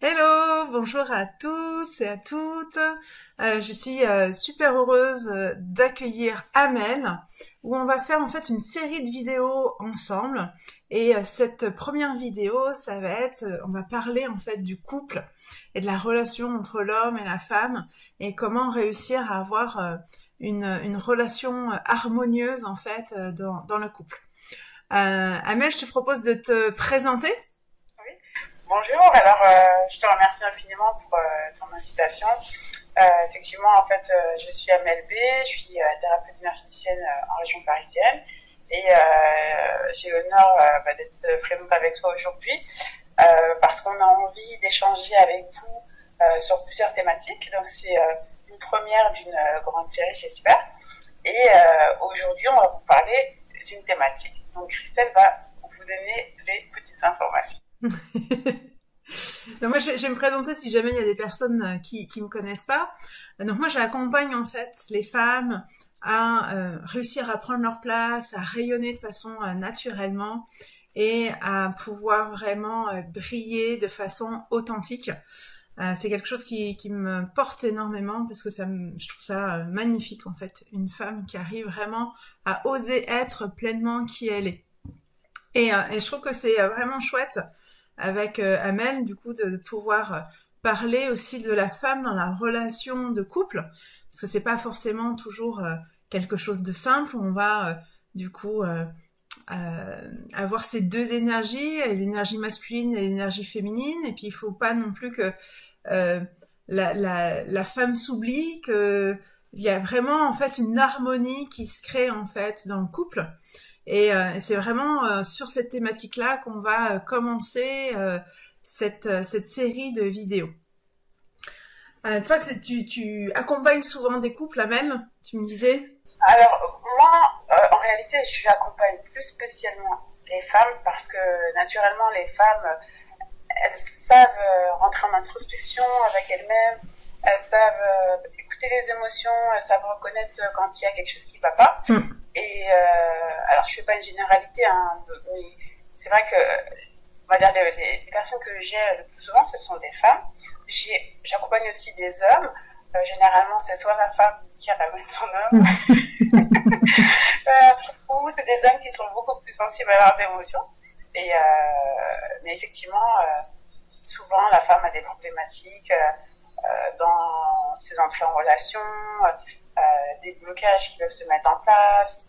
Hello, bonjour à tous et à toutes. Je suis super heureuse d'accueillir Amel, où on va faire en fait une série de vidéos ensemble. Et cette première vidéo, ça va être, on va parler en fait du couple et de la relation entre l'homme et la femme et comment réussir à avoir une relation harmonieuse en fait dans le couple. Amel, je te propose de te présenter. Oui. Bonjour, alors je te remercie infiniment pour ton invitation. Effectivement, en fait, je suis Amel B, je suis thérapeute énergéticienne en région parisienne et j'ai l'honneur d'être présente avec toi aujourd'hui parce qu'on a envie d'échanger avec vous sur plusieurs thématiques. Donc c'est une première d'une grande série, j'espère. Et aujourd'hui, on va vous parler d'une thématique. Donc Christelle va vous donner les petites informations. Donc moi, je vais me présenter si jamais il y a des personnes qui me connaissent pas. Donc moi, j'accompagne en fait les femmes à réussir à prendre leur place, à rayonner de façon naturellement et à pouvoir vraiment briller de façon authentique. C'est quelque chose qui me porte énormément parce que je trouve ça magnifique en fait, une femme qui arrive vraiment à oser être pleinement qui elle est. Et je trouve que c'est vraiment chouette avec Amel, du coup, de pouvoir parler aussi de la femme dans la relation de couple, parce que c'est pas forcément toujours quelque chose de simple. On va du coup avoir ces deux énergies, l'énergie masculine et l'énergie féminine, et puis il faut pas non plus que euh, la femme s'oublie, que il y a vraiment en fait une harmonie qui se crée en fait dans le couple. Et c'est vraiment sur cette thématique-là qu'on va commencer cette série de vidéos. Toi, tu accompagnes souvent des couples, Amel, tu me disais. Alors, moi, en réalité, je accompagne plus spécialement les femmes parce que, naturellement, les femmes, elles savent rentrer en introspection avec elles-mêmes, elles savent écouter les émotions, elles savent reconnaître quand il y a quelque chose qui ne va pas. Mm. Et alors, je ne fais pas une généralité, hein, mais c'est vrai que, on va dire, les personnes que j'ai le plus souvent, ce sont des femmes. J'accompagne aussi des hommes. Généralement, c'est soit la femme qui ramène son homme, ou c'est des hommes qui sont beaucoup plus sensibles à leurs émotions. Et, mais effectivement, souvent, la femme a des problématiques dans ses entrées en relation, des blocages qui peuvent se mettre en place,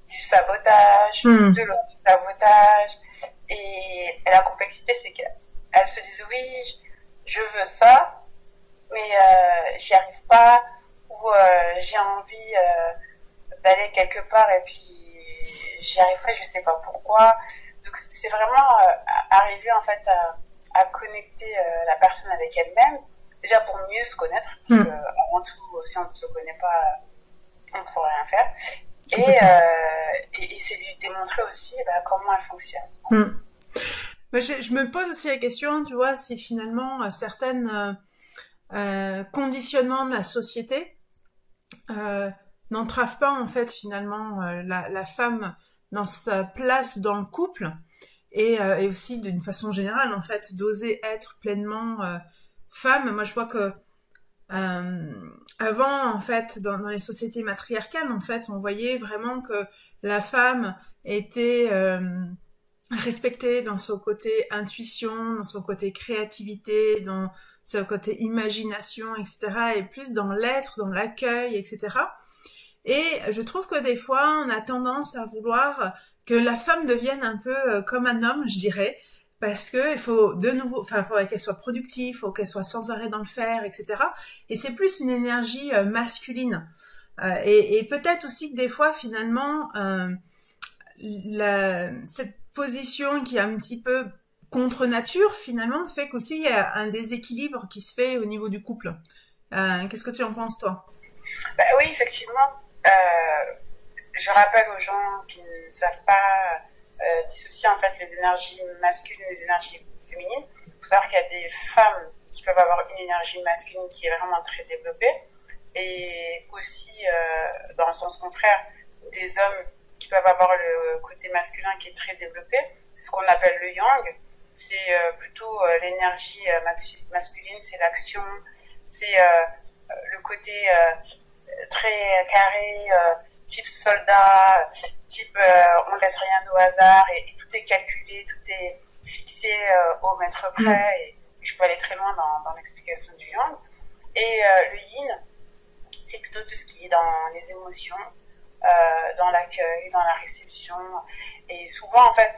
du sabotage, de Mm. l'auto-sabotage. Et la complexité, c'est qu'elles se disent oui, je veux ça, mais j'y arrive pas, ou j'ai envie d'aller quelque part et puis j'y arrive pas, je sais pas pourquoi. Donc c'est vraiment arriver en fait à connecter la personne avec elle-même, déjà pour mieux se connaître, parce que Mm. avant tout, si on ne se connaît pas, on ne pourra rien faire. Complètement. Et c'est lui démontrer aussi comment elle fonctionne. Mm. Mais je me pose aussi la question, tu vois, si finalement certaines conditionnements de la société euh, n'entravent pas en fait finalement la femme dans sa place dans le couple et aussi d'une façon générale en fait d'oser être pleinement femme. Moi je vois que avant en fait dans les sociétés matriarcales en fait on voyait vraiment que la femme était respectée dans son côté intuition, dans son côté créativité, dans son côté imagination, etc. et plus dans l'être, dans l'accueil, etc. Et je trouve que des fois, on a tendance à vouloir que la femme devienne un peu comme un homme, je dirais, parce que il faut de nouveau, enfin, il faudrait qu'elle soit productive, il faut qu'elle soit sans arrêt dans le faire, etc. Et c'est plus une énergie masculine. Et peut-être aussi que des fois, finalement, cette position qui est un petit peu contre nature, finalement, fait qu'aussi il y a un déséquilibre qui se fait au niveau du couple. Qu'est-ce que tu en penses, toi? Oui, effectivement. Je rappelle aux gens qui ne savent pas dissocier en fait les énergies masculines et les énergies féminines. Il faut savoir qu'il y a des femmes qui peuvent avoir une énergie masculine qui est vraiment très développée et aussi dans le sens contraire des hommes qui peuvent avoir le côté masculin qui est très développé. C'est ce qu'on appelle le yang. c'est plutôt l'énergie masculine, c'est l'action, c'est le côté très carré, type soldat, type on laisse rien au hasard et tout est calculé, tout est fixé au mètre près et je peux aller très loin dans l'explication du yang. Et le yin, c'est plutôt tout ce qui est dans les émotions, dans l'accueil, dans la réception. Et souvent, en fait,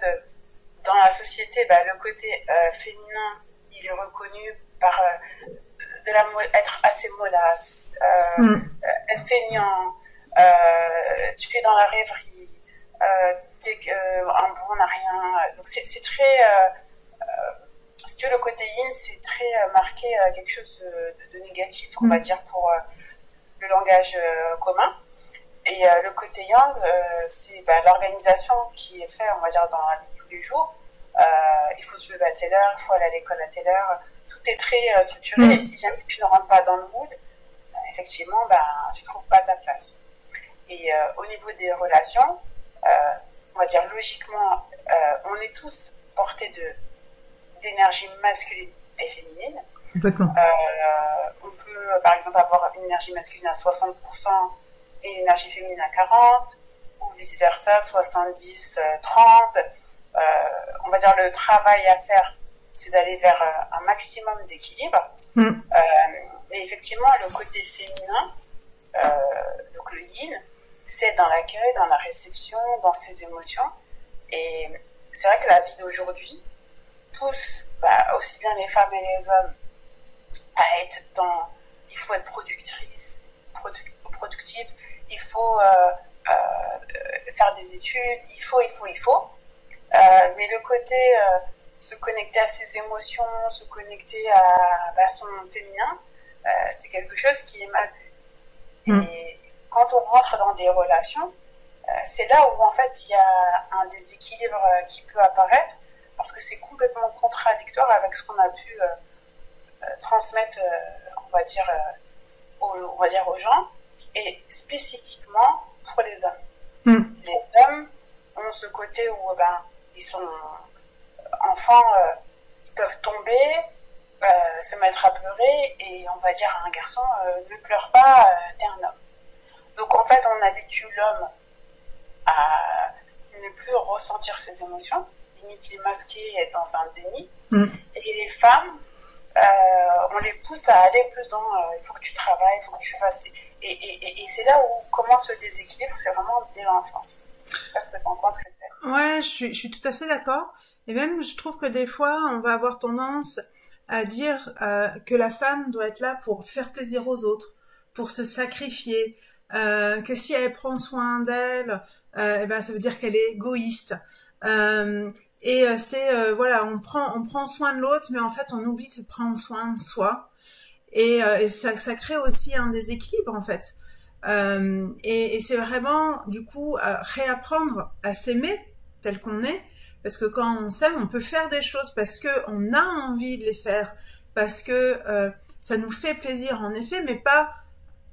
dans la société, le côté féminin, il est reconnu par être assez mollasse, être feignant, tu es dans la rêverie, t'es un bon à rien. Donc c'est très... si tu veux, le côté yin, c'est très marqué quelque chose de négatif, on va dire, pour le langage commun. Et le côté yang, c'est l'organisation qui est faite, on va dire, dans la vie de tous les jours. Il faut se lever à telle heure, il faut aller à l'école à telle heure. Tout est très structuré. Et si jamais tu ne rentres pas dans le mood, effectivement, tu ne trouves pas ta place. Et au niveau des relations, on va dire logiquement, on est tous portés d'énergie masculine et féminine. Complètement. On peut, par exemple, avoir une énergie masculine à 60% et une énergie féminine à 40%, ou vice-versa, 70-30. On va dire le travail à faire, c'est d'aller vers un maximum d'équilibre. Et effectivement, le côté féminin, donc le yin, c'est dans l'accueil, dans la réception, dans ses émotions. Et c'est vrai que la vie d'aujourd'hui pousse aussi bien les femmes et les hommes à être dans... Il faut être productrice, productive, il faut faire des études, il faut. Mais le côté se connecter à ses émotions, se connecter à son féminin, c'est quelque chose qui est mal vu. Et quand on rentre dans des relations, c'est là où en fait il y a un déséquilibre qui peut apparaître parce que c'est complètement contradictoire avec ce qu'on a pu transmettre, on va dire aux gens, et spécifiquement pour les hommes. Les hommes ont ce côté où ils sont enfants, ils peuvent tomber, se mettre à pleurer, et on va dire à un garçon, ne pleure pas, t'es un homme. Donc en fait, on habitue l'homme à ne plus ressentir ses émotions, limite les masquer, être dans un déni. Et les femmes, on les pousse à aller plus dans il faut que tu travailles, il faut que tu fasses. Et c'est là où commence le déséquilibre, c'est vraiment dès l'enfance. Je sais pas ce que tu en penses, Christelle. Ouais, je suis tout à fait d'accord. Et même, je trouve que des fois, on va avoir tendance à dire que la femme doit être là pour faire plaisir aux autres, pour se sacrifier, que si elle prend soin d'elle, ça veut dire qu'elle est égoïste. Voilà, on prend soin de l'autre, mais en fait, on oublie de prendre soin de soi. Et ça crée aussi un déséquilibre, en fait. Et c'est vraiment, du coup, réapprendre à s'aimer tel qu'on est. Parce que quand on s'aime, on peut faire des choses parce que on a envie de les faire, parce que ça nous fait plaisir en effet, mais pas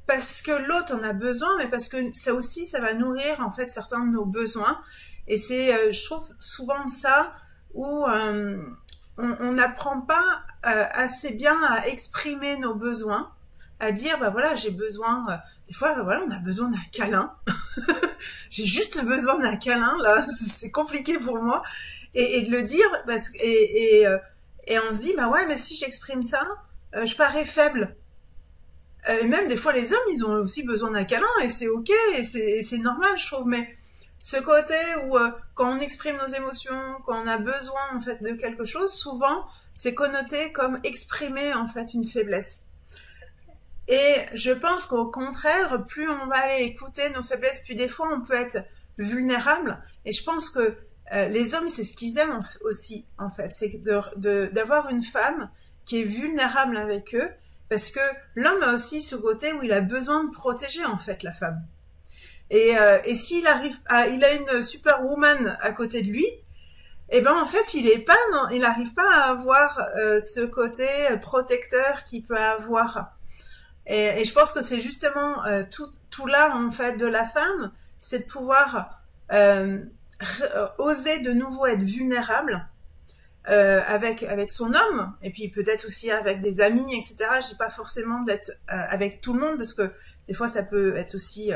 parce que l'autre en a besoin, mais parce que ça aussi, ça va nourrir en fait certains de nos besoins. Et c'est, je trouve, souvent ça où on n'apprend pas assez bien à exprimer nos besoins, à dire, voilà, j'ai besoin... des fois, voilà, on a besoin d'un câlin. J'ai juste besoin d'un câlin, là, c'est compliqué pour moi. Et de le dire, et on se dit, ouais, mais si j'exprime ça, je parais faible. Et même des fois, les hommes, ils ont aussi besoin d'un câlin, et c'est ok, et c'est normal, je trouve. Mais ce côté où, quand on exprime nos émotions, quand on a besoin, en fait, de quelque chose, souvent, c'est connoté comme exprimer, en fait, une faiblesse. Et je pense qu'au contraire, plus on va aller écouter nos faiblesses, plus des fois on peut être vulnérable. Et je pense que les hommes, c'est ce qu'ils aiment aussi, en fait. C'est d'avoir une femme qui est vulnérable avec eux. Parce que l'homme a aussi ce côté où il a besoin de protéger, en fait, la femme. Et s'il il a une superwoman à côté de lui, en fait, il n'arrive pas à avoir ce côté protecteur qu'il peut avoir. Et je pense que c'est justement tout là, en fait, de la femme, c'est de pouvoir oser de nouveau être vulnérable, avec son homme, et puis peut-être aussi avec des amis, etc. Je dis pas forcément d'être avec tout le monde, parce que des fois ça peut être aussi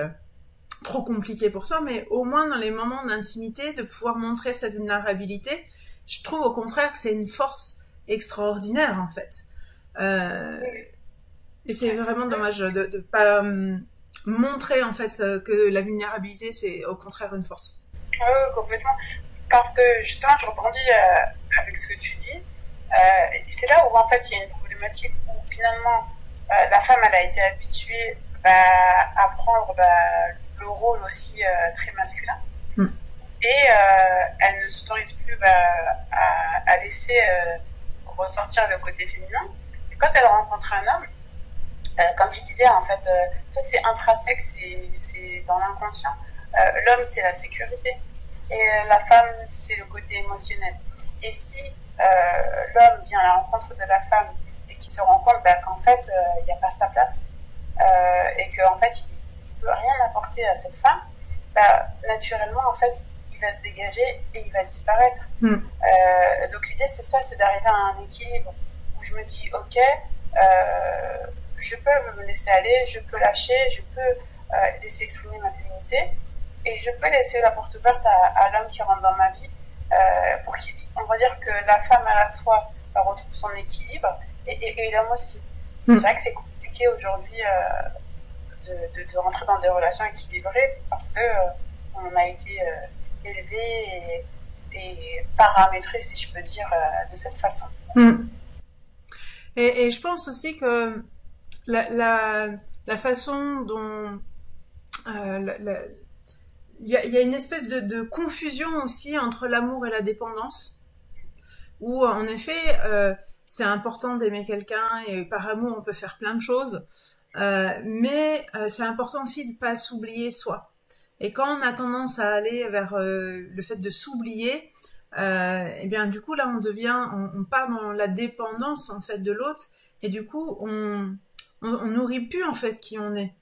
trop compliqué pour soi, mais au moins dans les moments d'intimité, de pouvoir montrer sa vulnérabilité, je trouve au contraire que c'est une force extraordinaire en fait. Et c'est vraiment dommage de pas montrer en fait que la vulnérabilité c'est au contraire une force. Oui, complètement. Parce que justement, je rebondis avec ce que tu dis. C'est là où en fait il y a une problématique où finalement la femme elle a été habituée à prendre le rôle aussi très masculin. Et elle ne s'autorise plus à laisser ressortir le côté féminin. Et quand elle rencontre un homme, comme tu disais, en fait, ça c'est intrinsèque, c'est dans l'inconscient. L'homme c'est la sécurité et la femme c'est le côté émotionnel. Et si l'homme vient à la rencontre de la femme et qu'il se rend compte qu'en fait il n'y a pas sa place et qu'en fait il peut rien apporter à cette femme, naturellement en fait il va se dégager et il va disparaître. Donc l'idée c'est ça, c'est d'arriver à un équilibre où je me dis ok, je peux me laisser aller, je peux lâcher, je peux laisser exprimer ma féminité et je peux laisser la porte ouverte à l'homme qui rentre dans ma vie pour qu'on va dire que la femme à la fois retrouve son équilibre et l'homme aussi. C'est vrai que c'est compliqué aujourd'hui de rentrer dans des relations équilibrées parce que on a été élevé et paramétré, si je peux dire, de cette façon. Et je pense aussi que la façon dont il y a une espèce de confusion aussi entre l'amour et la dépendance, où en effet c'est important d'aimer quelqu'un et par amour on peut faire plein de choses, mais c'est important aussi de pas s'oublier soi. Et quand on a tendance à aller vers le fait de s'oublier, et bien du coup là on part dans la dépendance en fait de l'autre, et du coup on nourrit plus en fait qui on est.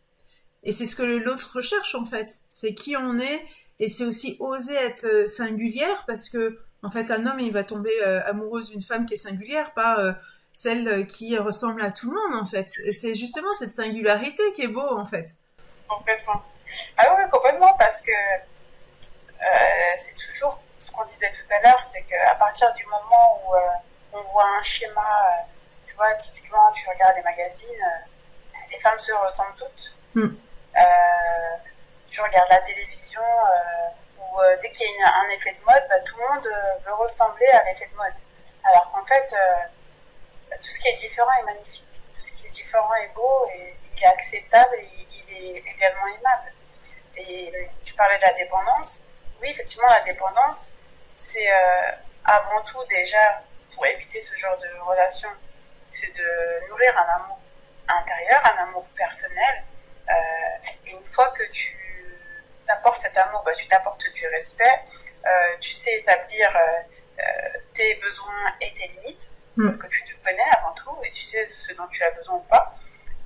Et c'est ce que l'autre recherche en fait, c'est qui on est, et c'est aussi oser être singulière, parce que en fait un homme il va tomber amoureux d'une femme qui est singulière, pas celle qui ressemble à tout le monde en fait. Et c'est justement cette singularité qui est beau en fait. Complètement. Ah oui, complètement, parce que c'est toujours ce qu'on disait tout à l'heure, c'est qu'à partir du moment où on voit un schéma, tu vois, typiquement tu regardes les magazines, les femmes se ressemblent toutes. Tu regardes la télévision où dès qu'il y a un effet de mode, tout le monde veut ressembler à l'effet de mode. Alors qu'en fait, tout ce qui est différent est magnifique. Tout ce qui est différent est beau et il est acceptable et il est également aimable. Et tu parlais de la dépendance. Oui, effectivement, la dépendance, c'est avant tout déjà, pour éviter ce genre de relation, c'est de nourrir un amour intérieur, un amour personnel. Et une fois que tu t'apportes cet amour, tu t'apportes du respect, tu sais établir tes besoins et tes limites, parce que tu te connais avant tout et tu sais ce dont tu as besoin ou pas.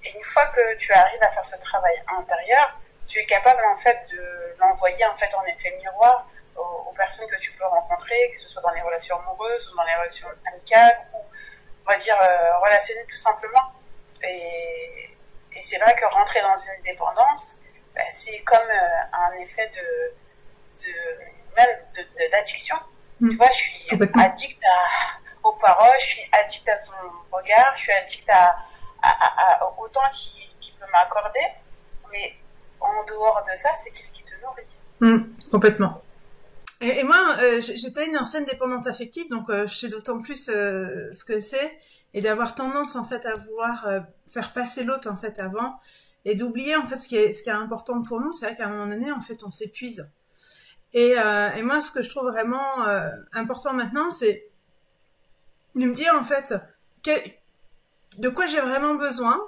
Et une fois que tu arrives à faire ce travail intérieur, tu es capable en fait de l'envoyer en fait en effet miroir aux personnes que tu peux rencontrer, que ce soit dans les relations amoureuses ou dans les relations amicales ou on va dire relationnelles tout simplement. Et c'est vrai que rentrer dans une dépendance, c'est comme un effet d'addiction. Tu vois, je suis addict aux paroles, je suis addict à son regard, je suis addict au temps qu'il peut m'accorder. Mais en dehors de ça, c'est qu'est-ce qui te nourrit. Complètement. Et moi, j'étais une ancienne dépendante affective, donc je sais d'autant plus ce que c'est, et d'avoir tendance en fait à vouloir faire passer l'autre en fait avant, et d'oublier en fait ce qui est important pour nous. C'est vrai qu'à un moment donné, en fait, on s'épuise. Et moi, ce que je trouve vraiment important maintenant, c'est de me dire en fait de quoi j'ai vraiment besoin.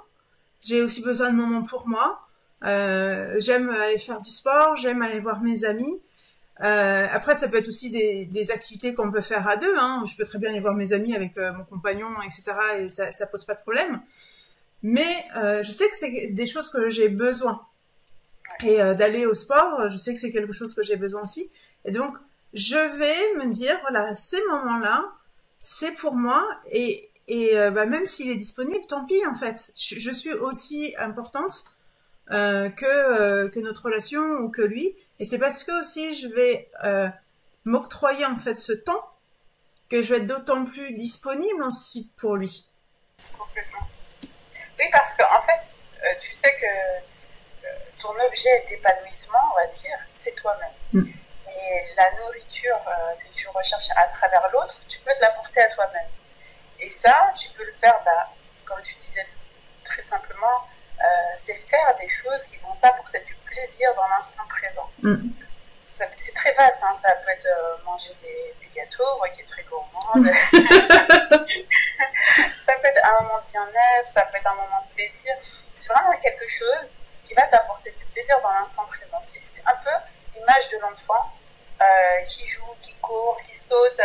J'ai aussi besoin de moments pour moi. J'aime aller faire du sport, j'aime aller voir mes amis. Après, ça peut être aussi des activités qu'on peut faire à deux. Je peux très bien aller voir mes amis avec mon compagnon, etc. Et ça pose pas de problème. Mais je sais que c'est des choses que j'ai besoin. Et d'aller au sport, je sais que c'est quelque chose que j'ai besoin aussi. Et donc, je vais me dire, voilà, ces moments-là, c'est pour moi et bah, même s'il est disponible, tant pis en fait. Je suis aussi importante que notre relation ou que lui. Et c'est parce que aussi je vais m'octroyer en fait ce temps que je vais être d'autant plus disponible ensuite pour lui. Complètement. Oui, parce qu'en fait, tu sais que ton objet d'épanouissement, on va dire, c'est toi-même. Mm. Et la nourriture que tu recherches à travers l'autre, tu peux te l'apporter à toi-même. Et ça, tu peux le faire, bah, comme tu disais très simplement, c'est faire des choses qui vont t'apporter du plaisir dans l'instant présent. Mm. C'est très vaste, hein. Ça peut être manger des gâteaux, moi qui est très gourmande. Ça peut être un moment de bien-être, ça peut être un moment de plaisir. C'est vraiment quelque chose qui va t'apporter du plaisir dans l'instant présent. C'est un peu l'image de l'enfant qui joue, qui court, qui saute.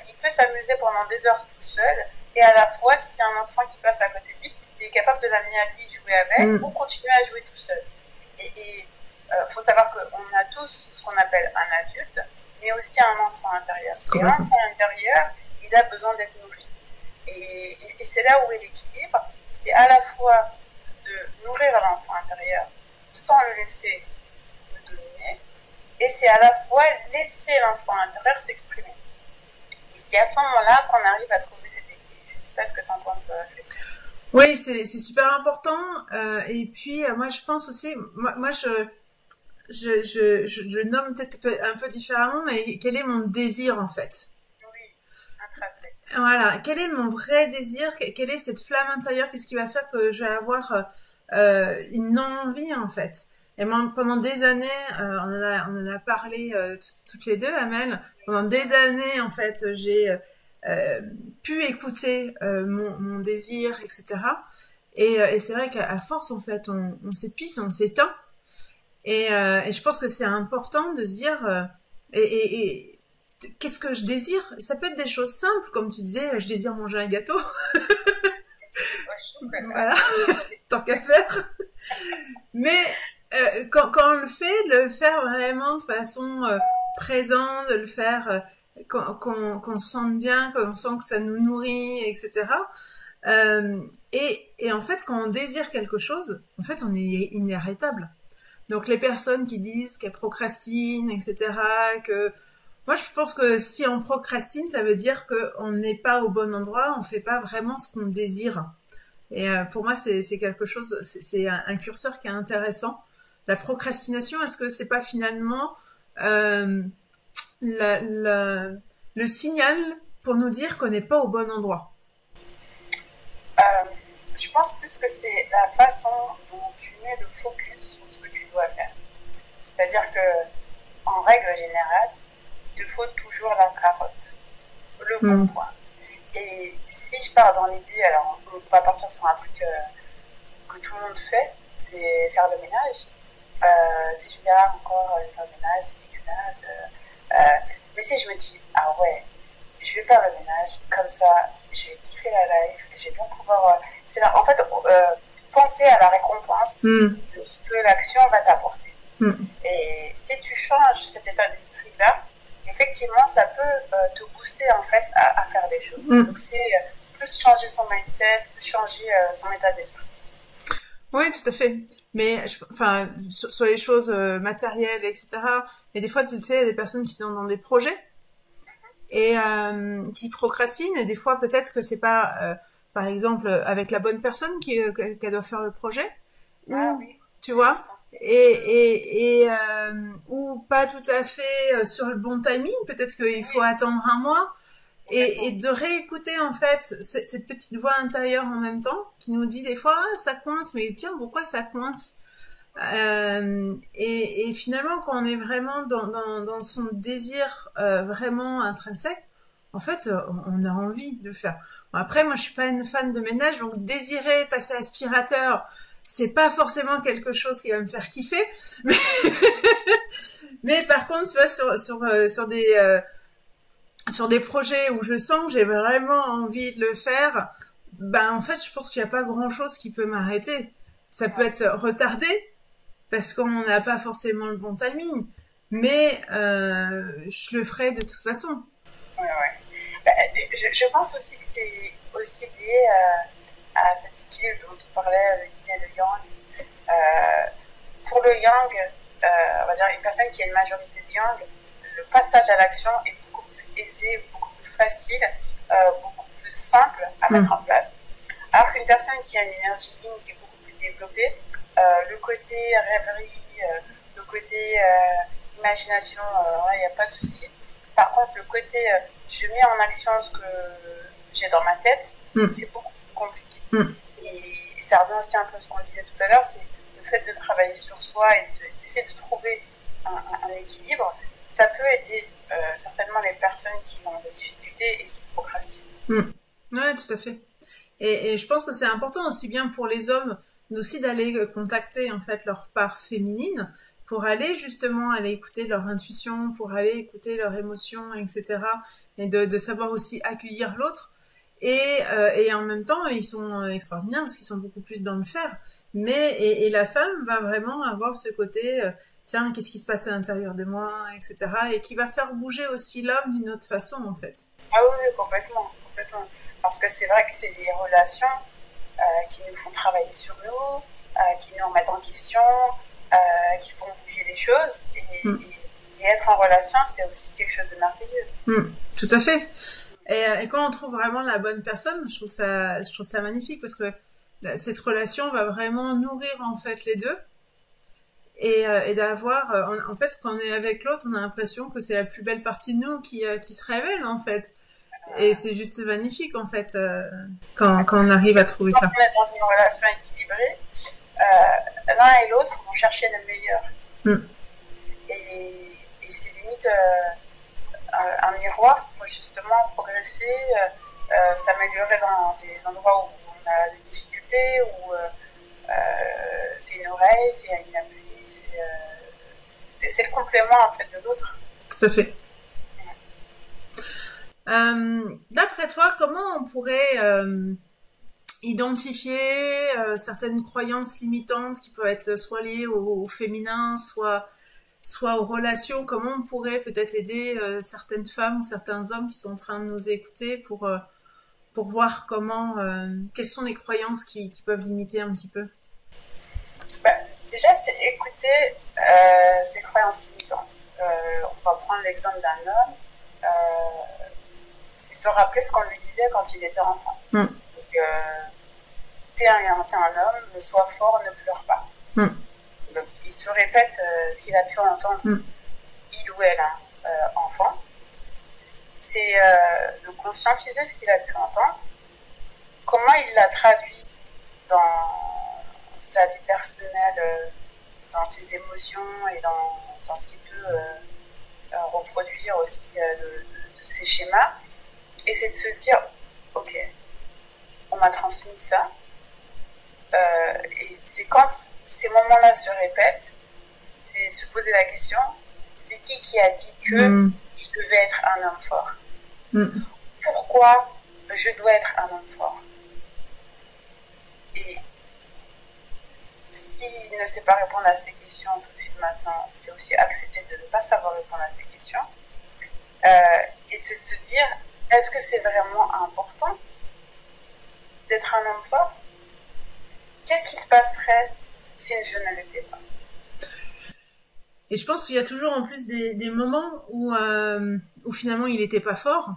Il peut s'amuser pendant des heures tout seul. Et à la fois, s'il y a un enfant qui passe à côté de lui, il est capable de l'amener à lui jouer avec ou continuer à jouer tout seul. Et faut savoir qu'on a tous ce qu'on appelle un adulte, mais aussi un enfant intérieur. Et l'enfant intérieur, il a besoin d'être nourri. Et c'est là où est l'équilibre. C'est à la fois de nourrir l'enfant intérieur sans le laisser le dominer, et c'est à la fois laisser l'enfant intérieur s'exprimer. Et c'est à ce moment-là qu'on arrive à trouver cet équilibre. Je ne sais pas ce que tu en penses, Félicien. Oui, c'est super important. Et puis, moi, je pense aussi, moi je le nomme peut-être un peu différemment, mais quel est mon désir en fait? Oui, intrinsèque. Voilà, quel est mon vrai désir? Quelle est cette flamme intérieure? Qu'est-ce qui va faire que je vais avoir une envie en fait? Et moi, pendant des années, on en a parlé toutes les deux, Amel. Pendant des années, en fait, j'ai pu écouter mon désir, etc. Et c'est vrai qu'à force, en fait, on s'épuise, on s'éteint. Et je pense que c'est important de se dire et qu'est-ce que je désire? Ça peut être des choses simples, comme tu disais, je désire manger un gâteau. Voilà, tant qu'à faire. Mais quand on le fait, de le faire vraiment de façon présente, de le faire qu'on se sente bien, qu'on sent que ça nous nourrit, etc. Et en fait, quand on désire quelque chose, en fait, on est inarrêtable. Donc les personnes qui disent qu'elles procrastinent, etc., que moi je pense que si on procrastine, ça veut dire qu'on n'est pas au bon endroit, on fait pas vraiment ce qu'on désire. Et pour moi c'est quelque chose, c'est un curseur qui est intéressant. La procrastination, est-ce que c'est pas finalement le signal pour nous dire qu'on n'est pas au bon endroit? Je pense plus que c'est la façon dont tu mets le focus sur ce que tu dois faire. C'est-à-dire que, en règle générale, il te faut toujours la carotte, le bon point. Et si je pars dans l'idée, alors on va partir sur un truc que tout le monde fait, c'est faire le ménage. Si je viens encore faire le ménage, c'est dégueulasse. Mais si je me dis, ah ouais, je vais faire le ménage, comme ça, je vais kiffer la life, je vais bien pouvoir... c'est là, en fait, penser à la récompense de ce que l'action va t'apporter. Et si tu changes cet état d'esprit-là, effectivement, ça peut te booster en fait à faire des choses. Donc c'est plus changer son mindset, plus changer son état d'esprit. Oui, tout à fait. Mais enfin, sur les choses matérielles, etc. Mais des fois, tu sais, il y a des personnes qui sont dans des projets et qui procrastinent. Et des fois, peut-être que c'est pas, par exemple, avec la bonne personne qu'elle doit faire le projet. Ou, tu vois. Ou pas tout à fait sur le bon timing, peut-être qu'il faut attendre un mois et de réécouter en fait cette petite voix intérieure en même temps qui nous dit des fois ça coince, mais tiens, pourquoi ça coince? Et finalement quand on est vraiment dans son désir vraiment intrinsèque, en fait on a envie de le faire. Bon, après moi je suis pas une fan de ménage, donc désirer passer aspirateur, c'est pas forcément quelque chose qui va me faire kiffer, mais par contre, tu vois, sur des projets où je sens que j'ai vraiment envie de le faire, ben en fait, je pense qu'il n'y a pas grand-chose qui peut m'arrêter. Ça peut être retardé parce qu'on n'a pas forcément le bon timing, mais je le ferai de toute façon. Ouais. je pense aussi que c'est aussi lié à cet équilibre dont on parlait, le yin et le yang. Pour le yang, on va dire une personne qui a une majorité de yang, le passage à l'action est beaucoup plus aisé, beaucoup plus facile, beaucoup plus simple à mettre en place. Alors qu'une personne qui a une énergie yin qui est beaucoup plus développée, le côté rêverie, le côté imagination, il n'y a pas de souci. Par contre, le côté je mets en action ce que j'ai dans ma tête, c'est beaucoup plus compliqué. Et ça revient aussi un peu à ce qu'on disait tout à l'heure, c'est le fait de travailler sur soi et d'essayer de trouver un équilibre. Ça peut aider certainement les personnes qui ont des difficultés et qui procrastinent. Ouais, tout à fait. Et je pense que c'est important aussi bien pour les hommes aussi d'aller contacter en fait leur part féminine pour aller justement aller écouter leur intuition, pour aller écouter leurs émotions, etc. Et de savoir aussi accueillir l'autre. Et en même temps, ils sont extraordinaires parce qu'ils sont beaucoup plus dans le faire. Et la femme va vraiment avoir ce côté, tiens, qu'est-ce qui se passe à l'intérieur de moi, etc. Et qui va faire bouger aussi l'homme d'une autre façon, en fait. Ah oui, complètement, complètement. Parce que c'est vrai que c'est les relations qui nous font travailler sur nous, qui nous remettent en question, qui font bouger les choses. Et être en relation, c'est aussi quelque chose de merveilleux. Tout à fait. Et quand on trouve vraiment la bonne personne, je trouve ça magnifique parce que cette relation va vraiment nourrir en fait les deux et d'avoir en fait quand on est avec l'autre, on a l'impression que c'est la plus belle partie de nous qui se révèle en fait. Et c'est juste magnifique en fait quand on arrive à trouver ça. Quand on est dans une relation équilibrée, l'un et l'autre vont chercher le meilleur. Et c'est limite un miroir pour justement progresser, s'améliorer dans des endroits où on a des difficultés, où c'est une oreille, c'est une appui, c'est le complément en fait de l'autre. Tout à fait. D'après toi, comment on pourrait identifier certaines croyances limitantes qui peuvent être soit liées au féminin, soit aux relations? Comment on pourrait peut-être aider certaines femmes ou certains hommes qui sont en train de nous écouter pour voir quelles sont les croyances qui peuvent limiter un petit peu? Déjà, c'est écouter ces croyances limitantes. On va prendre l'exemple d'un homme. C'est se rappeler ce qu'on lui disait quand il était enfant. Donc, t'es un homme, sois fort, ne pleure pas. Donc, il se répète ce qu'il a pu entendre, il ou elle, enfant. C'est de conscientiser ce qu'il a pu entendre, comment il l'a traduit dans sa vie personnelle, dans ses émotions et dans ce qu'il peut reproduire aussi de ses schémas. Et c'est de se dire, ok, on m'a transmis ça. Et c'est quand ces moments-là se répètent, c'est se poser la question, c'est qui a dit que je devais être un homme fort? Pourquoi je dois être un homme fort? Et s'il ne sait pas répondre à ces questions tout de suite maintenant, c'est aussi accepter de ne pas savoir répondre à ces questions. Et c'est de se dire, est-ce que c'est vraiment important d'être un homme fort? Qu'est-ce qui se passerait si je ne l'étais pas? Et je pense qu'il y a toujours en plus des moments où finalement il n'était pas fort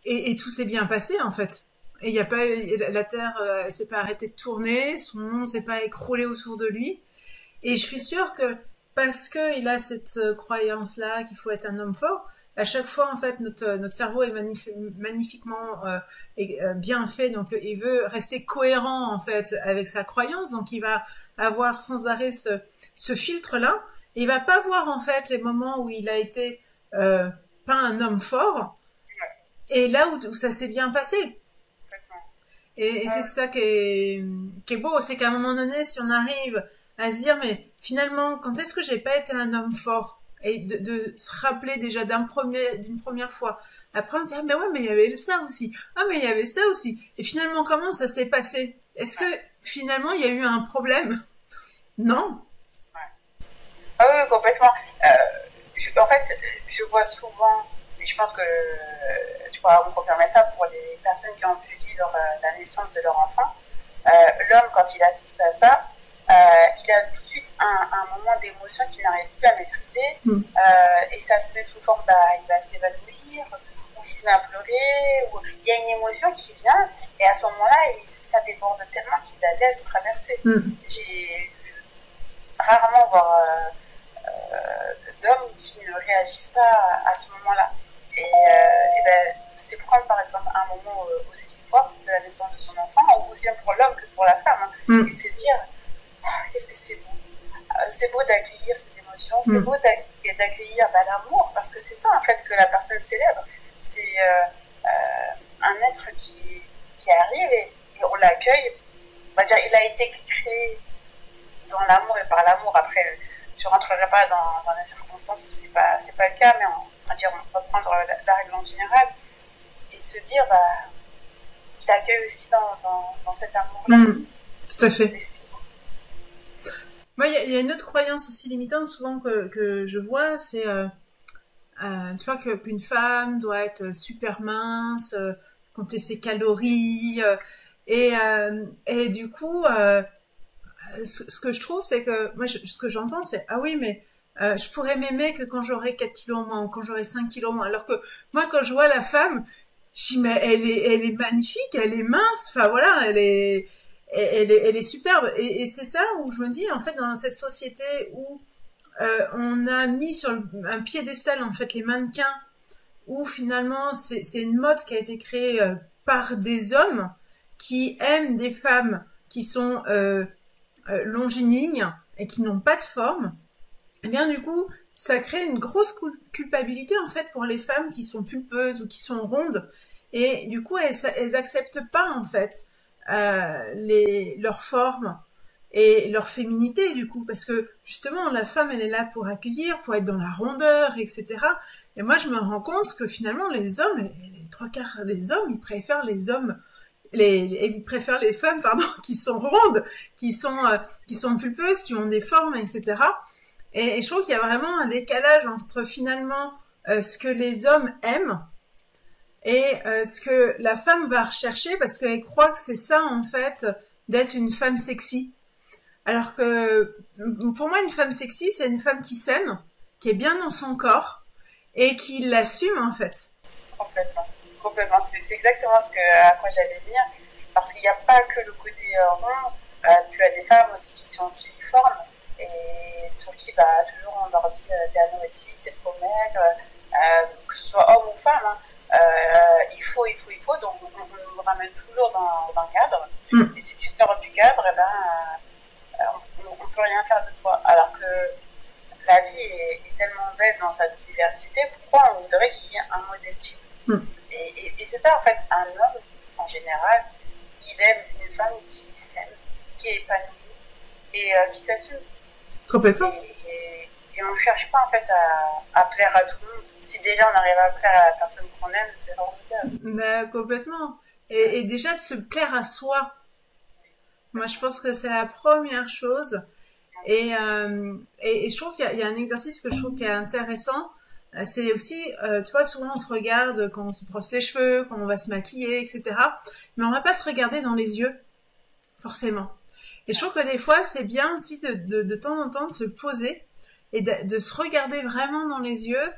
et tout s'est bien passé en fait. Et il y a pas la Terre s'est pas arrêtée de tourner, son monde s'est pas écroulé autour de lui. Et je suis sûre que parce qu'il a cette croyance-là qu'il faut être un homme fort, à chaque fois en fait notre cerveau est magnifiquement bien fait, donc il veut rester cohérent en fait avec sa croyance, donc il va avoir sans arrêt ce filtre-là. Et il va pas voir en fait les moments où il a été pas un homme fort et là où ça s'est bien passé. Et c'est ça qui est beau, c'est qu'à un moment donné, si on arrive à se dire mais finalement quand est-ce que j'ai pas été un homme fort, et de se rappeler déjà d'une première fois. Après on se dit ah mais ouais mais il y avait ça aussi, ah mais il y avait ça aussi. Et finalement comment ça s'est passé? Est-ce que finalement il y a eu un problème? Non. Ah oui, complètement. En fait, je vois souvent Et je pense que tu pourras me confirmer ça pour les personnes qui ont pu vivre la naissance de leur enfant. L'homme, quand il assiste à ça, il a tout de suite un moment d'émotion qu'il n'arrive plus à maîtriser. Et ça se fait sous forme, il va s'évanouir, ou il se met à pleurer, ou il y a une émotion qui vient, et à ce moment-là, ça déborde tellement qu'il la laisse traverser. J'ai vu rarement voir d'hommes qui ne réagissent pas à ce moment-là. Et c'est prendre par exemple un moment aussi fort de la naissance de son enfant, ou aussi bien pour l'homme que pour la femme, et se dire qu'est-ce que c'est beau. C'est beau d'accueillir cette émotion, c'est beau d'accueillir l'amour, parce que c'est ça en fait que la personne célèbre. C'est un être qui arrive et on l'accueille. On va dire, il a été créé dans l'amour et par l'amour. Après, je ne rentrerai pas dans les circonstances où c'est pas le cas, mais on va prendre la règle en général et de se dire, je l'accueille aussi dans cet amour-là. Tout à fait. Moi, il y a une autre croyance aussi limitante souvent que je vois, c'est tu vois qu'une femme doit être super mince, compter ses calories, et du coup, ce que je trouve, c'est que moi, ce que j'entends, c'est ah oui, mais je pourrais m'aimer que quand j'aurai 4 kilos en moins ou quand j'aurai 5 kilos en moins. Alors que moi, quand je vois la femme, je dis mais elle est magnifique, elle est mince, enfin voilà, elle est superbe. Et c'est ça où je me dis, en fait, dans cette société où on a mis sur un piédestal en fait les mannequins, où finalement c'est une mode qui a été créée par des hommes qui aiment des femmes qui sont longiligne et qui n'ont pas de forme, et bien du coup ça crée une grosse culpabilité en fait pour les femmes qui sont pulpeuses ou qui sont rondes, et du coup elles acceptent pas en fait leur forme et leur féminité du coup, parce que justement la femme elle est là pour accueillir, pour être dans la rondeur, etc. Et moi je me rends compte que finalement les hommes, les trois quarts des hommes, ils préfèrent ils préfèrent les femmes, pardon, qui sont rondes, qui sont pulpeuses, qui ont des formes, etc. Et je trouve qu'il y a vraiment un décalage entre finalement ce que les hommes aiment et ce que la femme va rechercher, parce qu'elle croit que c'est ça en fait d'être une femme sexy. Alors que pour moi une femme sexy, c'est une femme qui s'aime, qui est bien dans son corps et qui l'assume en fait. Complètement, c'est exactement à quoi j'allais venir, parce qu'il n'y a pas que le côté rond, tu as des femmes aussi qui sont filiformes et sur qui toujours on leur dit t'es anorexique, t'es trop maigre, que ce soit homme ou femme, il faut, donc on nous ramène toujours dans un cadre, et si tu sors du cadre, on ne peut rien faire de toi, alors que la vie est tellement belle dans sa diversité, pourquoi on voudrait qu'il y ait un modèle type? Et c'est ça en fait, un homme en général, il aime une femme qui s'aime, qui est épanouie et qui s'assume. Complètement. Et on ne cherche pas en fait à plaire à tout le monde. Si déjà on arrive à plaire à la personne qu'on aime, c'est formidable. Complètement. Et déjà de se plaire à soi. Moi je pense que c'est la première chose. Et je trouve qu'il y a un exercice que je trouve qui est intéressant. C'est aussi, tu vois, souvent on se regarde quand on se brosse les cheveux, quand on va se maquiller, etc. Mais on va pas se regarder dans les yeux, forcément. Et je trouve que des fois, c'est bien aussi de temps en temps de se poser et de se regarder vraiment dans les yeux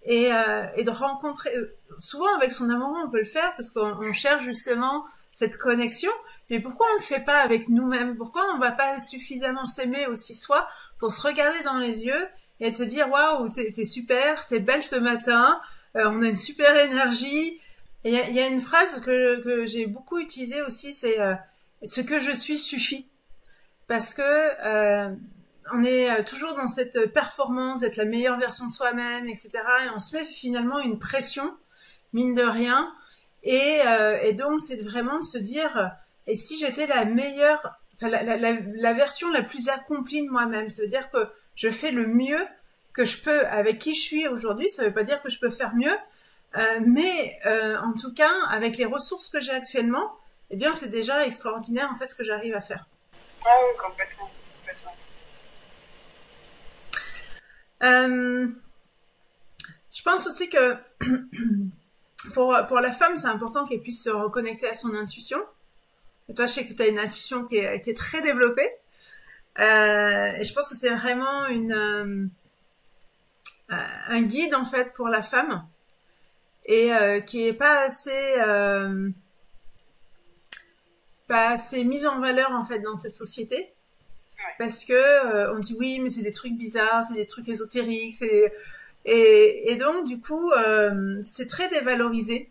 et de rencontrer. Souvent avec son amoureux, on peut le faire parce qu'on cherche justement cette connexion. Mais pourquoi on le fait pas avec nous-mêmes? Pourquoi on va pas suffisamment s'aimer aussi soi pour se regarder dans les yeux et de se dire waouh, t'es super, t'es belle ce matin, on a une super énergie. Et il y a une phrase que j'ai beaucoup utilisée aussi, c'est ce que je suis suffit, parce que on est toujours dans cette performance d'être la meilleure version de soi-même, etc. Et on se met finalement une pression, mine de rien. Et donc c'est vraiment de se dire, et si j'étais la meilleure, enfin la version la plus accomplie de moi-même, ça veut dire que je fais le mieux que je peux avec qui je suis aujourd'hui. Ça veut pas dire que je peux faire mieux, mais en tout cas avec les ressources que j'ai actuellement, eh bien c'est déjà extraordinaire en fait ce que j'arrive à faire. Ah oui, complètement. Je pense aussi que pour la femme, c'est important qu'elle puisse se reconnecter à son intuition. Et toi, je sais que tu as une intuition qui est très développée. Et je pense que c'est vraiment un guide, en fait, pour la femme. Et qui est pas assez mise en valeur, en fait, dans cette société. Parce que on dit oui, mais c'est des trucs bizarres, c'est des trucs ésotériques, et donc du coup c'est très dévalorisé.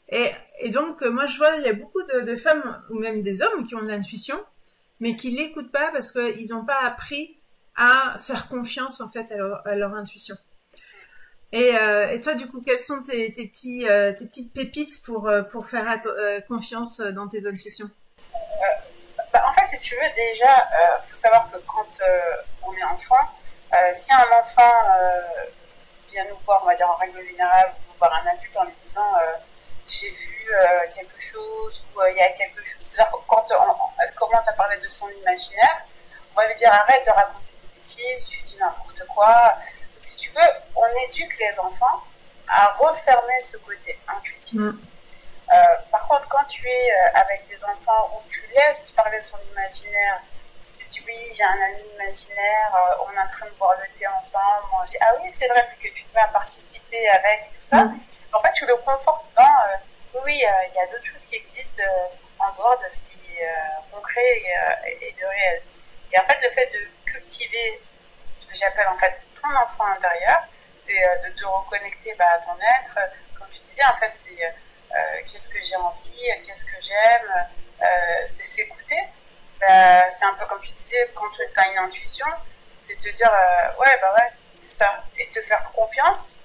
Et donc moi je vois il y a beaucoup de femmes ou même des hommes qui ont de l'intuition, mais qui l'écoutent pas parce qu'ils n'ont pas appris à faire confiance en fait à leur intuition. Et toi du coup quelles sont tes petites pépites pour faire confiance dans tes intuitions? En fait, si tu veux, déjà, faut savoir que quand on est enfant, si un enfant vient nous voir, on va dire en règle générale, ou voir un adulte en lui disant j'ai vu quelque chose ou il y a quelque chose, c'est-à-dire que quand elle commence à parler de son imaginaire, on va lui dire arrête de raconter des bêtises, tu dis n'importe quoi. Donc, si tu veux, on éduque les enfants à refermer ce côté intuitif. Par contre, quand tu es avec des enfants où tu laisses parler son imaginaire, tu te dis oui, j'ai un ami imaginaire, on est en train de boire le thé ensemble, manger, ah oui, c'est vrai, puis que tu te mets à participer avec tout ça, en fait, tu le confortes dans oui, il y a d'autres choses qui existent en dehors de ce qui est concret et de réel. Et en fait, le fait de cultiver ce que j'appelle en fait ton enfant intérieur, c'est de te reconnecter à ton être. Comme tu disais, en fait, c'est qu'est-ce que j'ai envie, qu'est-ce que j'aime, c'est s'écouter. C'est un peu comme tu disais, quand tu as une intuition, c'est te dire ouais, c'est ça, et te faire confiance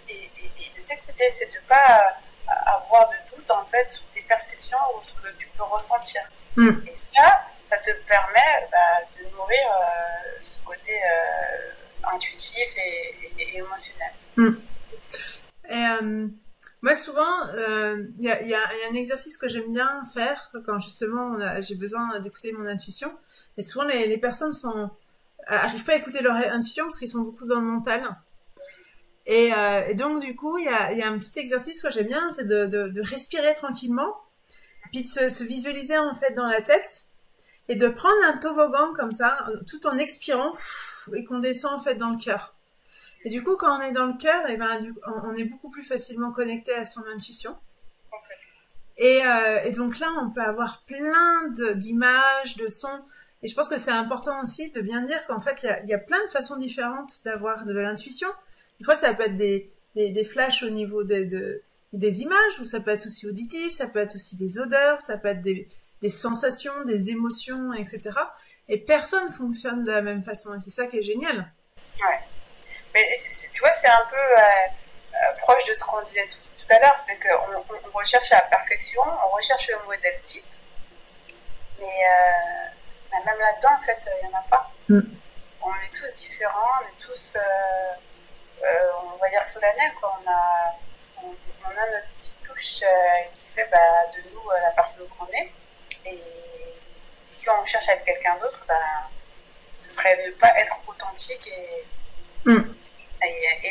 et de t'écouter, c'est de pas avoir de doute en fait sur tes perceptions ou ce que tu peux ressentir. Et ça te permet de nourrir ce côté intuitif et émotionnel. Et moi, souvent, y a un exercice que j'aime bien faire quand justement j'ai besoin d'écouter mon intuition. Et souvent, les personnes arrivent pas à écouter leur intuition parce qu'ils sont beaucoup dans le mental. Et donc, du coup, il y a un petit exercice que j'aime bien, c'est de respirer tranquillement, puis de se visualiser en fait dans la tête et de prendre un toboggan comme ça, tout en expirant et qu'on descend en fait dans le cœur. Et du coup, quand on est dans le cœur, on est beaucoup plus facilement connecté à son intuition. Et donc là, on peut avoir plein d'images, de sons. Et je pense que c'est important aussi de bien dire qu'en fait, il y a plein de façons différentes d'avoir de l'intuition. Des fois, ça peut être des flashs au niveau des images, ou ça peut être aussi auditif, ça peut être aussi des odeurs, ça peut être des sensations, des émotions, etc. Et personne fonctionne de la même façon. Et c'est ça qui est génial. Ouais. Mais tu vois, c'est un peu proche de ce qu'on disait tout à l'heure, c'est qu'on recherche la perfection, on recherche le modèle type, mais même là-dedans, en fait, il n'y en a pas. On est tous différents, on est tous, on va dire, solennels, quoi. On a notre petite touche qui fait de nous la personne qu'on est, et si on cherche à être quelqu'un d'autre, ce serait ne pas être authentique et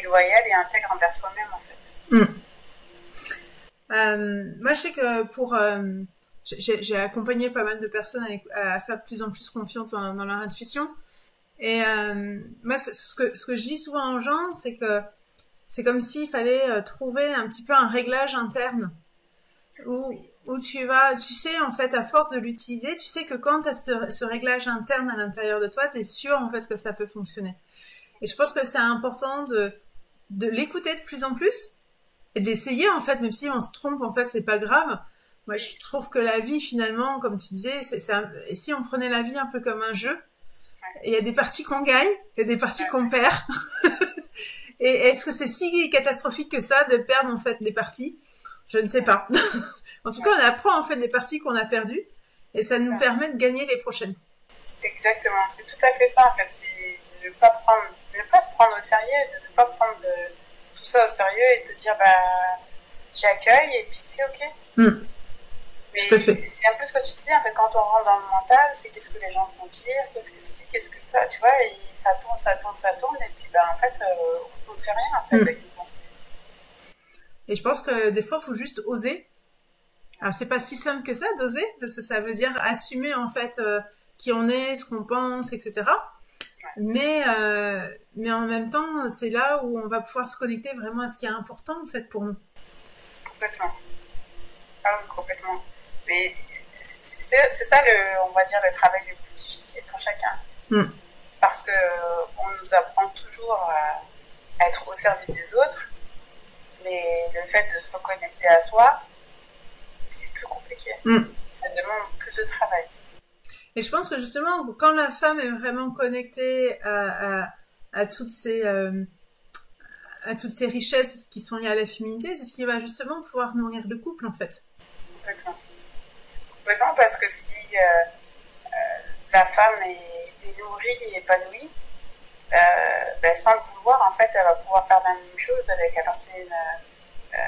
loyal et intègre envers soi-même en fait. Moi je sais que j'ai accompagné pas mal de personnes à faire de plus en plus confiance dans leur intuition, et moi ce que je dis souvent aux gens, c'est que c'est comme s'il fallait trouver un petit peu un réglage interne où tu sais en fait à force de l'utiliser, tu sais que quand tu as ce réglage interne à l'intérieur de toi, tu es sûr en fait que ça peut fonctionner. Et je pense que c'est important de l'écouter de plus en plus et de l'essayer en fait, même si on se trompe, en fait, c'est pas grave. Moi, je trouve que la vie, finalement, comme tu disais, et si on prenait la vie un peu comme un jeu, il y a des parties qu'on gagne, il y a des parties qu'on perd. Et est-ce que c'est si catastrophique que ça de perdre en fait des parties? Je ne sais pas. En tout cas, on apprend en fait des parties qu'on a perdues et ça nous permet de gagner les prochaines. Exactement, c'est tout à fait ça en fait. C'est de ne pas se prendre au sérieux, de ne pas prendre tout ça au sérieux et te dire j'accueille et puis c'est ok. Mais tout à fait. c'est un peu ce que tu disais, en fait, quand on rentre dans le mental, c'est qu'est-ce que les gens vont dire, qu'est-ce que c'est, qu'est-ce que ça, tu vois, et ça tourne, ça tourne, ça tourne, et puis en fait, on ne fait rien, en fait, avec une pensée. Et je pense que des fois, il faut juste oser. Alors, c'est pas si simple que ça, d'oser, parce que ça veut dire assumer, en fait, qui on est, ce qu'on pense, etc. Mais en même temps, c'est là où on va pouvoir se connecter vraiment à ce qui est important, en fait, pour nous. Complètement. Ah oui, complètement. Mais c'est ça, on va dire, le travail le plus difficile pour chacun. Parce que on nous apprend toujours à être au service des autres, mais le fait de se reconnecter à soi, c'est plus compliqué. Ça demande plus de travail. Et je pense que justement, quand la femme est vraiment connectée à toutes ces richesses qui sont liées à la féminité, c'est ce qui va justement pouvoir nourrir le couple, en fait. Complètement. Complètement, parce que si la femme est nourrie et épanouie, sans le vouloir, en fait, elle va pouvoir faire la même chose avec la personne de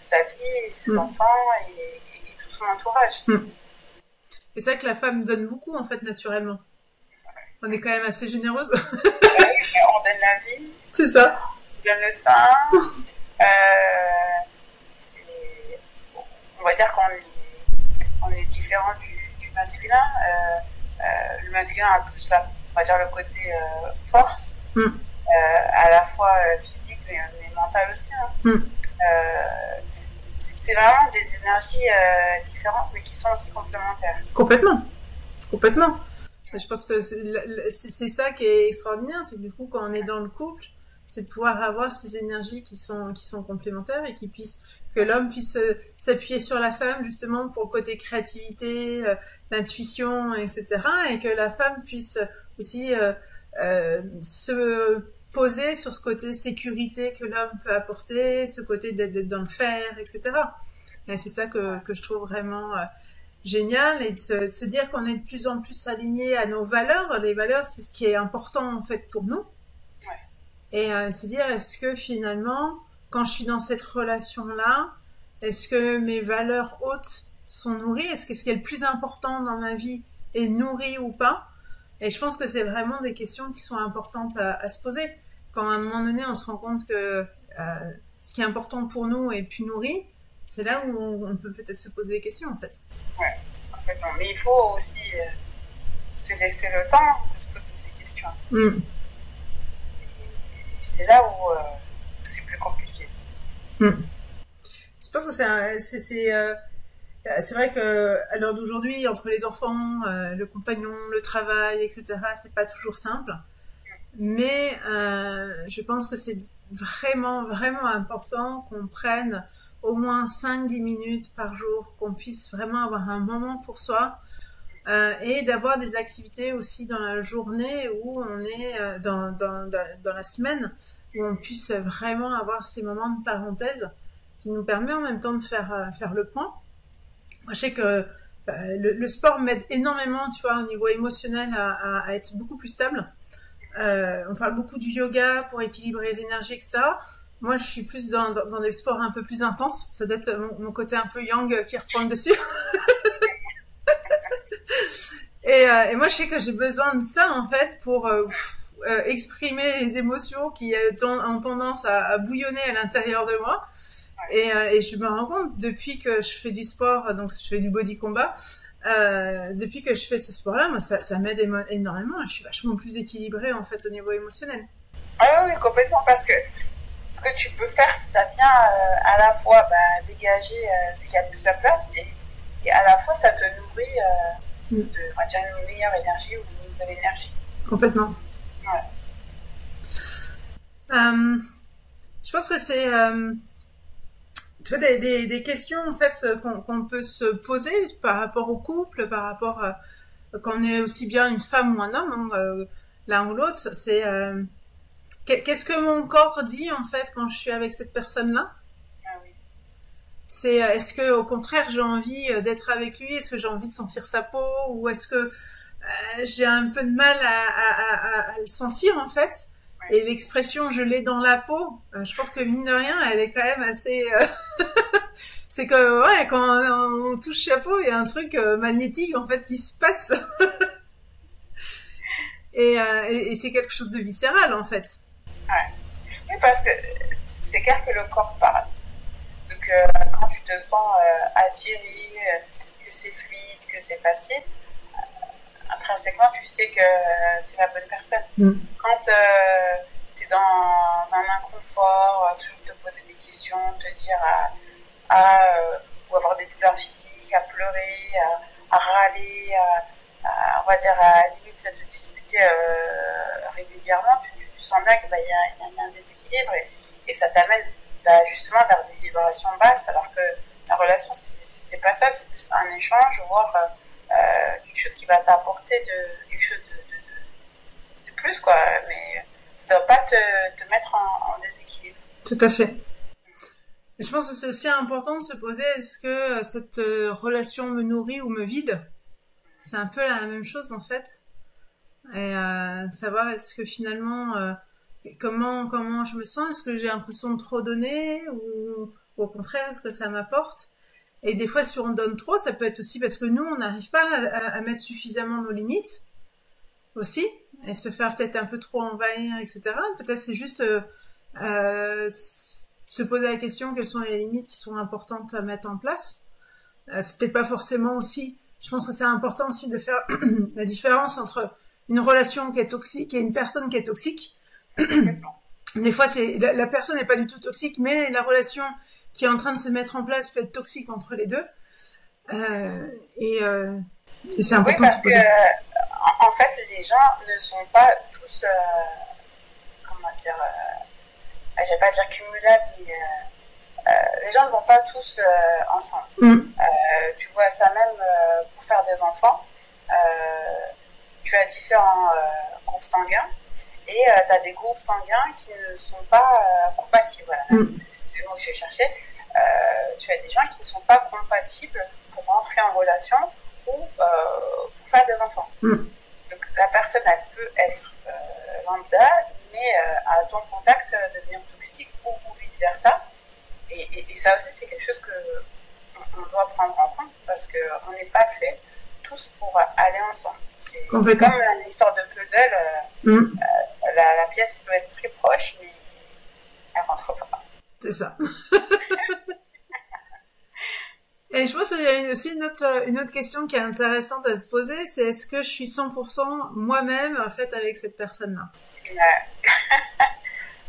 sa vie, ses enfants et tout son entourage. C'est ça que la femme donne beaucoup, en fait, naturellement. On est quand même assez généreuse. On donne la vie. C'est ça. On donne le sein. On va dire qu'on est différent du masculin. Le masculin a plus on va dire le côté force, à la fois physique mais mental aussi. C'est vraiment des énergies différentes mais qui sont aussi complémentaires. Complètement. Je pense que c'est ça qui est extraordinaire, c'est que du coup, quand on est dans le couple, c'est de pouvoir avoir ces énergies qui sont complémentaires et que l'homme puisse s'appuyer sur la femme justement pour le côté créativité, l'intuition, etc. Et que la femme puisse aussi se poser sur ce côté sécurité que l'homme peut apporter, ce côté d'être dans le faire, etc. Et c'est ça que je trouve vraiment génial, et de se dire qu'on est de plus en plus aligné à nos valeurs. Les valeurs, c'est ce qui est important en fait pour nous. Et de se dire, est-ce que finalement, quand je suis dans cette relation-là, est-ce que mes valeurs hautes sont nourries? Est-ce que ce qui est le plus important dans ma vie est nourri ou pas? Et je pense que c'est vraiment des questions qui sont importantes à se poser. Quand à un moment donné, on se rend compte que ce qui est important pour nous est plus nourri, c'est là où on peut peut-être se poser des questions, en fait. Ouais, complètement. Mais il faut aussi se laisser le temps de se poser ces questions. C'est là où c'est plus compliqué. Je pense que c'est vrai que à l'heure d'aujourd'hui, entre les enfants, le compagnon, le travail, etc., c'est pas toujours simple. Mais je pense que c'est vraiment, vraiment important qu'on prenne au moins 5-10 minutes par jour, qu'on puisse vraiment avoir un moment pour soi, et d'avoir des activités aussi dans la journée où on est dans la semaine, où on puisse vraiment avoir ces moments de parenthèse qui nous permet en même temps de faire le point. Moi, je sais que le sport m'aide énormément, tu vois, au niveau émotionnel à être beaucoup plus stable. On parle beaucoup du yoga pour équilibrer les énergies, etc. Moi, je suis plus dans des sports un peu plus intenses. Ça doit être mon côté un peu yang qui reprend le dessus. Et moi, je sais que j'ai besoin de ça, en fait, pour exprimer les émotions qui ont tendance à bouillonner à l'intérieur de moi. Et je me rends compte, depuis que je fais du sport, donc je fais du body combat, depuis que je fais ce sport-là, moi, ça m'aide énormément. Je suis vachement plus équilibrée, en fait, au niveau émotionnel. Ah oui, complètement, parce que ce que tu peux faire, ça vient à la fois dégager ce qui a plus sa place, et à la fois ça te nourrit on va dire, une meilleure énergie ou une nouvelle énergie. Complètement. Ouais. Je pense que c'est tu vois, des questions en fait qu'on peut se poser par rapport au couple, par rapport quand on est aussi bien une femme ou un homme, l'un ou l'autre, c'est qu'est-ce que mon corps dit en fait quand je suis avec cette personne-là? Ah oui. C'est est-ce que au contraire j'ai envie d'être avec lui? Est-ce que j'ai envie de sentir sa peau? Ou est-ce que j'ai un peu de mal à le sentir en fait? Ouais. Et l'expression je l'ai dans la peau, je pense que mine de rien elle est quand même assez c'est que ouais, quand on touche chapeau, il y a un truc magnétique en fait qui se passe. Et c'est quelque chose de viscéral en fait. Ouais. Oui, parce que c'est clair que le corps parle. Donc quand tu te sens attiré, que c'est fluide, que c'est facile, intrinsèquement tu sais que c'est la bonne personne. Quand tu es dans un inconfort, toujours te poser des questions, te dire ou avoir des douleurs physiques, à pleurer, à râler, on va dire à la limite de discuter régulièrement, tu sens bien qu'il y a un déséquilibre et ça t'amène justement vers des vibrations basses, alors que la relation c'est pas ça, c'est plus un échange, voire quelque chose qui va t'apporter quelque chose de plus, quoi, mais ça doit pas te mettre en déséquilibre. Tout à fait. Et je pense que c'est aussi important de se poser, est-ce que cette relation me nourrit ou me vide? C'est un peu la même chose en fait. Et savoir est-ce que finalement comment je me sens, est-ce que j'ai l'impression de trop donner ou au contraire est-ce que ça m'apporte? Et des fois si on donne trop, ça peut être aussi parce que nous on n'arrive pas à mettre suffisamment nos limites aussi et se faire peut-être un peu trop envahir, etc. Peut-être c'est juste se poser la question quelles sont les limites qui sont importantes à mettre en place. C'est peut-être pas forcément aussi, je pense que c'est important aussi de faire la différence entre une relation qui est toxique et une personne qui est toxique. Des fois, la personne n'est pas du tout toxique, mais la relation qui est en train de se mettre en place peut être toxique entre les deux. Et c'est important. Oui, parce que en fait, les gens ne sont pas tous, comment dire, je vais pas dire cumulables, mais les gens ne vont pas tous ensemble. Tu vois ça même pour faire des enfants. Tu as différents groupes sanguins et tu as des groupes sanguins qui ne sont pas compatibles. Voilà. C'est le mot que j'ai cherché. Tu as des gens qui ne sont pas compatibles pour rentrer en relation ou pour faire des enfants. Donc la personne, elle peut être lambda, mais à ton contact devenir toxique ou vice-versa. Et ça aussi, c'est quelque chose qu'on doit prendre en compte parce qu'on n'est pas fait tous pour aller ensemble. C'est comme une histoire de puzzle. La pièce peut être très proche, mais elle rentre pas. C'est ça. Et je pense qu'il y a aussi une autre question qui est intéressante à se poser, c'est est-ce que je suis 100% moi-même en fait avec cette personne-là? Ouais.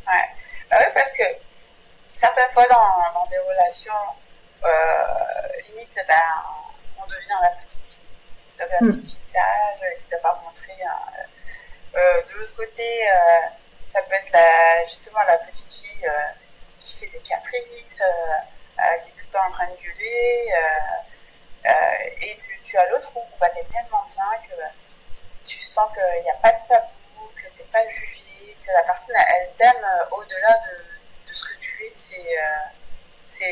Ouais. Oui, parce que certaines fois dans des relations, limite, on devient la petite fille. La petite fille sage, qui ne doit pas montrer. De l'autre côté, ça peut être justement la petite fille qui fait des caprices, qui est tout le temps en train de gueuler. Et tu as l'autre où tu es tellement bien que tu sens qu'il n'y a pas de tabou, que tu n'es pas jugé, que la personne, elle t'aime au-delà de ce que tu es.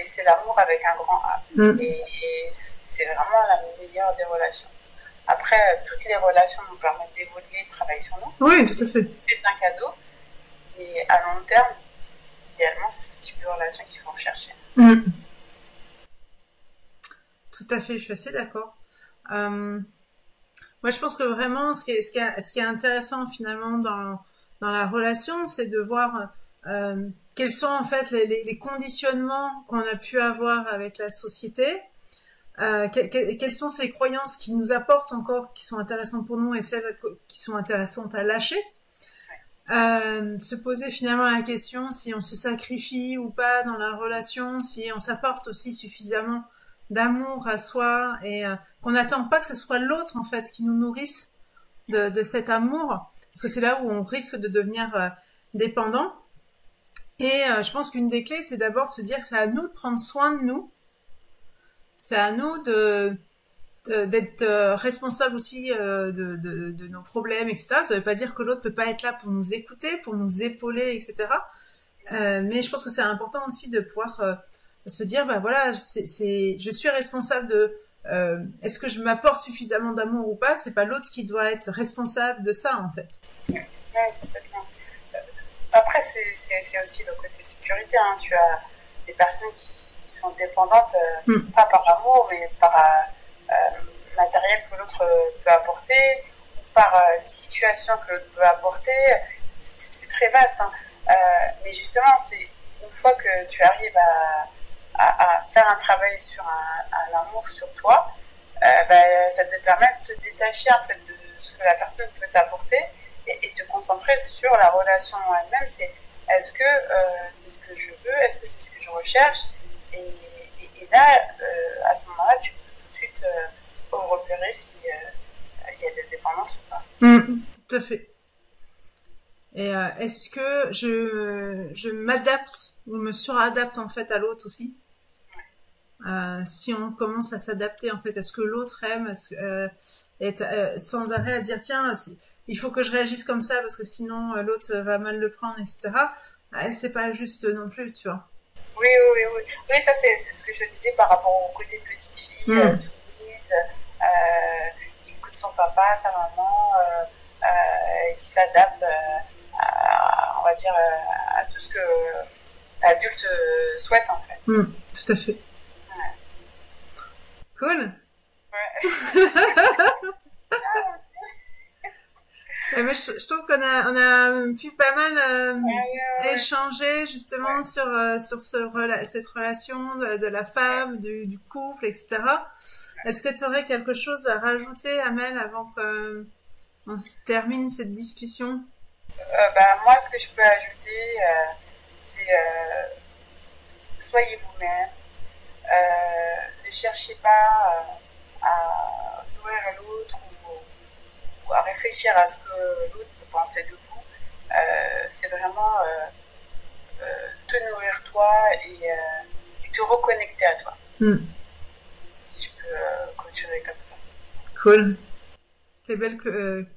C'est l'amour avec un grand A. Et c'est vraiment la meilleure des relations. Après, toutes les relations nous permettent d'évoluer, de travailler sur nous. Oui, tout à fait. C'est un cadeau. Mais à long terme, idéalement, c'est ce type de relation qu'il faut rechercher. Tout à fait, je suis assez d'accord. Moi, je pense que vraiment, ce qui est intéressant finalement dans la relation, c'est de voir quels sont en fait les conditionnements qu'on a pu avoir avec la société, quelles sont ces croyances qui nous apportent encore, qui sont intéressantes pour nous et celles qui sont intéressantes à lâcher. Se poser finalement la question si on se sacrifie ou pas dans la relation, si on s'apporte aussi suffisamment d'amour à soi et qu'on n'attend pas que ce soit l'autre en fait qui nous nourrisse de cet amour, parce que c'est là où on risque de devenir dépendant. Et je pense qu'une des clés, c'est d'abord de se dire que c'est à nous de prendre soin de nous, c'est à nous d'être responsable aussi de nos problèmes, etc. Ça veut pas dire que l'autre peut pas être là pour nous écouter, pour nous épauler, etc. Mais je pense que c'est important aussi de pouvoir se dire, bah voilà, je suis responsable de est-ce que je m'apporte suffisamment d'amour ou pas. C'est pas l'autre qui doit être responsable de ça en fait. Ouais, complètement. Après, c'est aussi le côté sécurité. Hein. Tu as des personnes qui sont dépendantes, pas par amour, mais par matériel que l'autre peut apporter, ou par une situation que l'autre peut apporter. C'est très vaste, hein. Mais justement, c'est une fois que tu arrives à faire un travail sur un amour sur toi, ça te permet de te détacher en fait de ce que la personne peut t'apporter et te concentrer sur la relation en elle-même. C'est est-ce que c'est ce que je veux, est-ce que c'est ce que je recherche, et là, à ce moment-là, tu peux tout de suite repérer s'il y a des dépendances ou pas. Tout à fait. Et est-ce que je m'adapte ou me suradapte en fait à l'autre aussi? Si on commence à s'adapter en fait à ce que l'autre aime, être sans arrêt à dire tiens, il faut que je réagisse comme ça parce que sinon l'autre va mal le prendre, etc. C'est pas juste non plus, tu vois. Oui, ça c'est ce que je disais par rapport au côté petite fille, soumise, qui écoute son papa, sa maman, qui s'adapte on va dire à tout ce que l'adulte souhaite en fait. Tout à fait. Ouais. Cool. Ouais. Mais je trouve qu'on a pu pas mal échanger justement sur cette relation de la femme, du couple, etc. Est-ce que tu aurais quelque chose à rajouter, Amel, avant qu'on termine cette discussion? Moi, ce que je peux ajouter, c'est soyez vous-même. Ne cherchez pas à nourrir l'autre ou à réfléchir à ce que l'autre peut penser de vous. C'est vraiment te nourrir toi et te reconnecter à toi. Si je peux clôturer comme ça. Cool. Quelle belle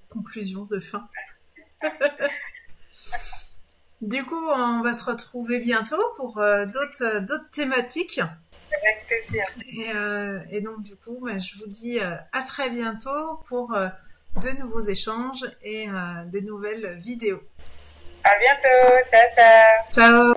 conclusion de fin. Du coup, on va se retrouver bientôt pour d'autres thématiques. Avec plaisir. Et donc, du coup, je vous dis à très bientôt pour de nouveaux échanges et des nouvelles vidéos. À bientôt. Ciao, ciao. Ciao.